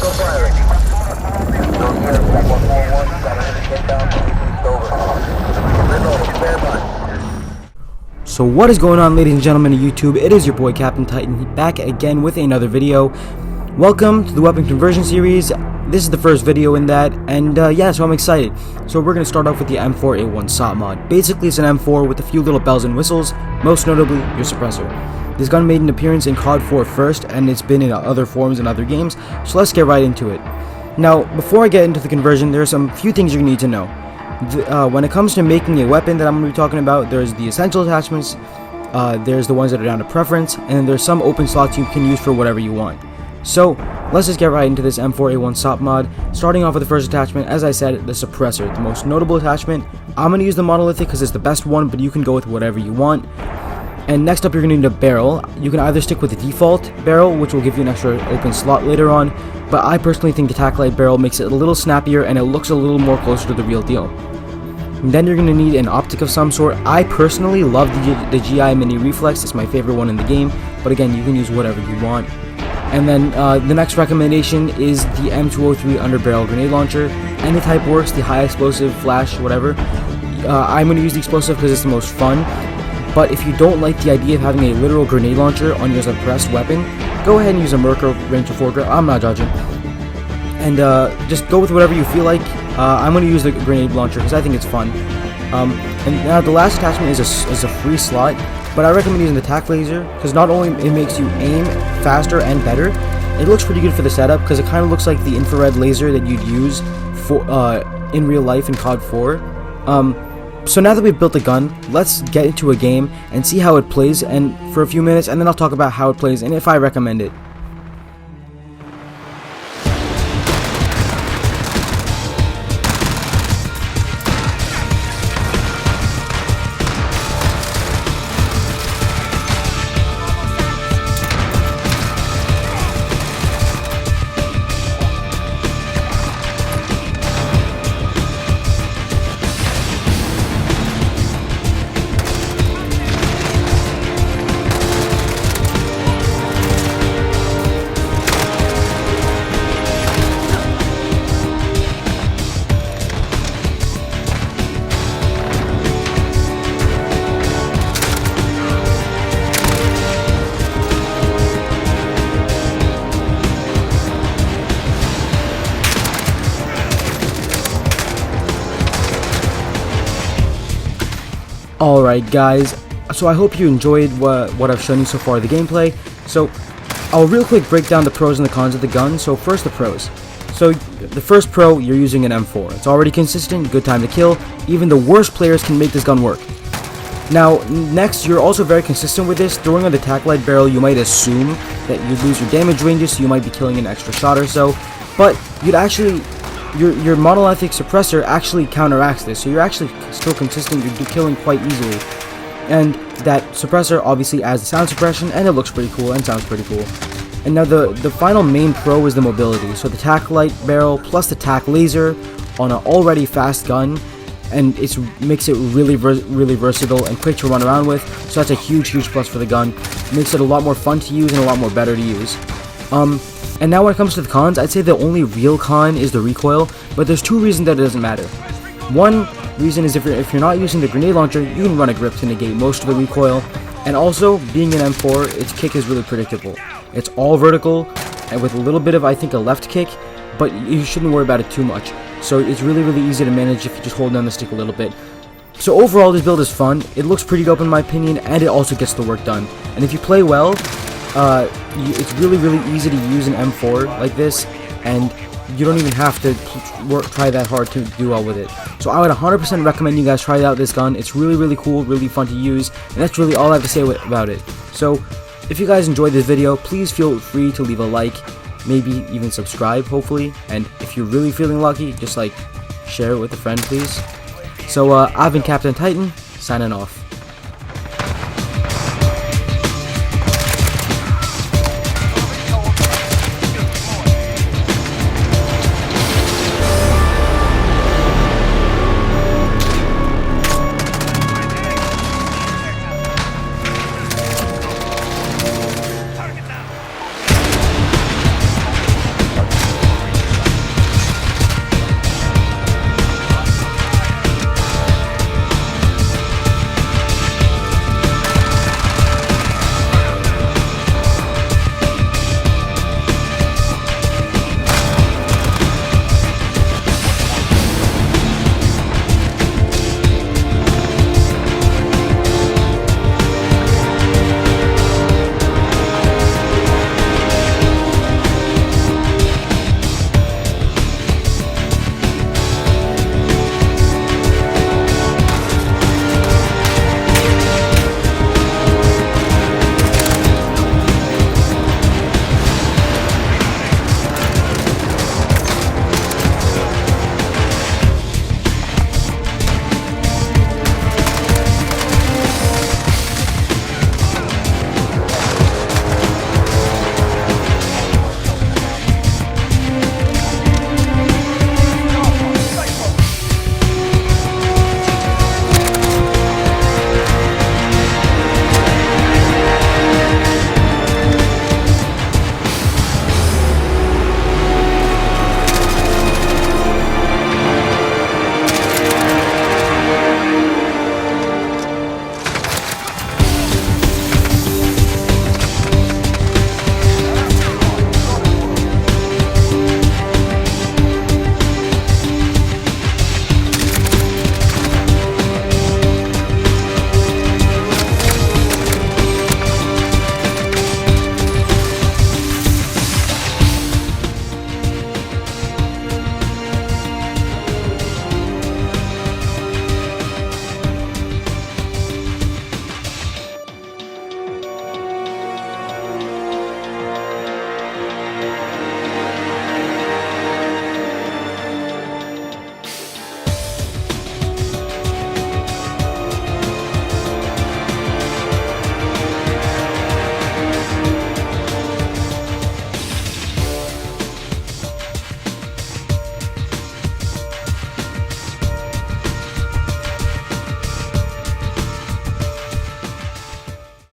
So what is going on, ladies and gentlemen of YouTube? It is your boy Captain Titan back again with another video. Welcome to the weapon conversion series. This is the first video in that, and yeah, so I'm excited. So we're going to start off with the M4A1 SOPMOD. Basically, it's an M4 with a few little bells and whistles, most notably your suppressor. This gun made an appearance in COD 4 first, and it's been in other forms in other games, so let's get right into it. Now, before I get into the conversion, there are some few things you need to know. When it comes to making a weapon that I'm going to be talking about, there's the essential attachments, there's the ones that are down to preference, and then there's some open slots you can use for whatever you want. So, let's just get right into this M4A1 SOPMOD. Starting off with the first attachment, as I said, the suppressor, the most notable attachment. I'm going to use the monolithic because it's the best one, but you can go with whatever you want. And next up, you're going to need a barrel. You can either stick with the default barrel, which will give you an extra open slot later on, but I personally think the Tac-Light barrel makes it a little snappier and it looks a little more closer to the real deal. And then you're going to need an optic of some sort. I personally love the GI Mini Reflex. It's my favorite one in the game, but again, you can use whatever you want. And then the next recommendation is the M203 underbarrel grenade launcher. Any type works, the high explosive, flash, whatever. I'm going to use the explosive because it's the most fun. But if you don't like the idea of having a literal grenade launcher on your suppressed weapon, go ahead and use a Merc or Ranger Foregrip. I'm not judging. And just go with whatever you feel like. I'm going to use the grenade launcher because I think it's fun. And now the last attachment is a free slot, but I recommend using the tac laser because not only it makes you aim faster and better, it looks pretty good for the setup because it kind of looks like the infrared laser that you'd use for in real life in COD 4. So now that we've built a gun, let's get into a game and see how it plays and for a few minutes, and then I'll talk about how it plays and if I recommend it. Alright guys, so I hope you enjoyed what I've shown you so far, the gameplay. So I'll real quick break down the pros and the cons of the gun. So first the pros. So the first pro, you're using an M4. It's already consistent, good time to kill. Even the worst players can make this gun work. Now next, you're also very consistent with this. Throwing on the Tac-Light barrel, you might assume that you'd lose your damage ranges, so you might be killing an extra shot or so. But you'd actually... Your monolithic suppressor actually counteracts this, so you're actually still consistent, you're killing quite easily. And that suppressor obviously adds the sound suppression, and it looks pretty cool and sounds pretty cool. And now the final main pro is the mobility. So the Tac-Light barrel plus the tac laser on an already fast gun, and it makes it really versatile and quick to run around with, so that's a huge plus for the gun. It makes it a lot more fun to use and a lot more better to use. And now when it comes to the cons, I'd say the only real con is the recoil, but there's two reasons that it doesn't matter. One reason is if you're not using the grenade launcher, you can run a grip to negate most of the recoil, and also, being an M4, its kick is really predictable. It's all vertical, and with a little bit of, I think, a left kick, but you shouldn't worry about it too much. So it's really easy to manage if you just hold down the stick a little bit. So overall, this build is fun, it looks pretty dope in my opinion, and it also gets the work done. And if you play well, it's really easy to use an M4 like this, and you don't even have to try that hard to do well with it. So I would 100% recommend you guys try out this gun. It's really cool, really fun to use, and that's really all I have to say about it. So if you guys enjoyed this video, please feel free to leave a like, maybe even subscribe, hopefully, and if you're really feeling lucky, just like share it with a friend, please. So I've been Captain Titan, signing off.